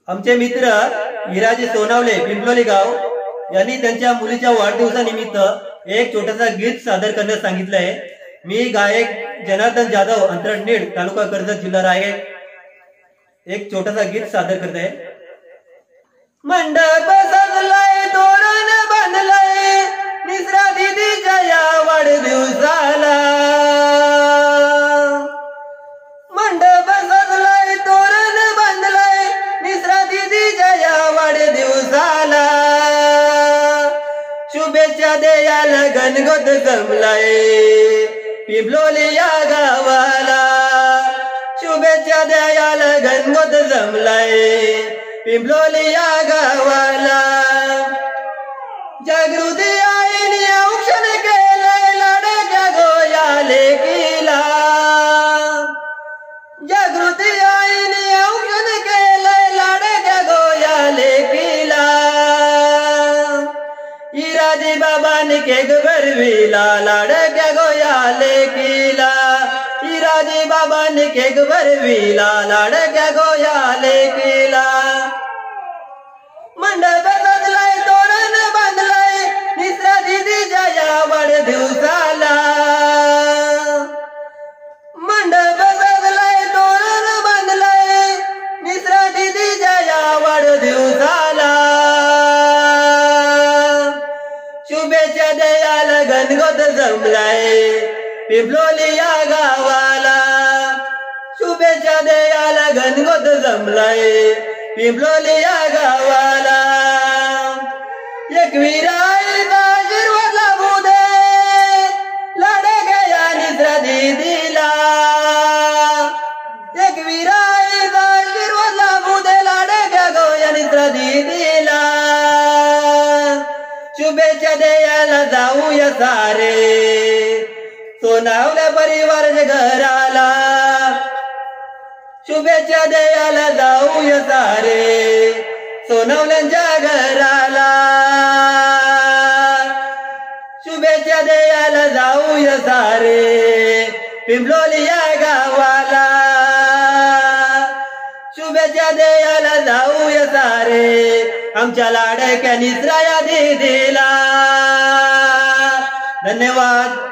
आमचे मित्र हिराजी सोनावले पिंपलोली गाव यांनी त्यांच्या मुलीच्या वाढदिवसानिमित्त एक छोटासा गीत सादर करण्यास सांगितलं आहे। मी गायक जनार्दन जाधव अंतरनेड तालुका कर्जत जिल्हा रायगड एक छोटासा गीत सादर करत आहे। मंडप सजलाय तोरण बांधलाय निसरा दीदीच्या या वाढदिवसाला। मंडप सजलाय तोरण बांधलाय निसरा दीदीच्या या वाढदिवसाला। शुभेच्छा द्यायला गणगोत जमलाय पिंपलोली या गावाला। शुभेच्छा द्यायला गणगोत जमलाय पिंपलोली या गावाला। जागृती आईने औक्षण केलंय लाडाच्या गोया लेकीला। जागृती आईने औक्षण केलंय लाडाच्या गोया लेकीला। हिराजी बाबांनी केक भरविला लाडक्या गोया लेकीला। हिराजी बाबांनी केक भरविला लाडक्या गोया लेकीला। मंडप सजलाय तोरण बांधलाय निसरा दीदीच्या या वाढदिवसाला। मंडप सजलाय तोरण बांधलाय निसरा दीदीच्या या वाढदिवसाला। शुभेच्छा द्यायला गणगोत जमलाय पिंपलोली या गावाला। शुभेच्छा द्यायला गणगोत जमलाय पिंपलोली या गावाला। एकवीरा आईचा आशीर्वाद लाभू दे लाडक्या या निसरा दीदीला। एकवीरा आईचा आशीर्वाद लाभू दे लाडक्या गोया निसरा दीदीला। शुभेच्छा द्यायला जाऊया सारे सोनावल्या परिवाराच्या घराला। शुभेच्छा द्यायला जाऊया सारे सोनावल्यांच्या घराला। शुभेच्छा द्यायला जाऊया सारे पिंपलोली या गावाला। शुभेच्छा द्यायला जाऊया सारे आमच्या लाडक्या निसरा या दीदीला। धन्यवाद।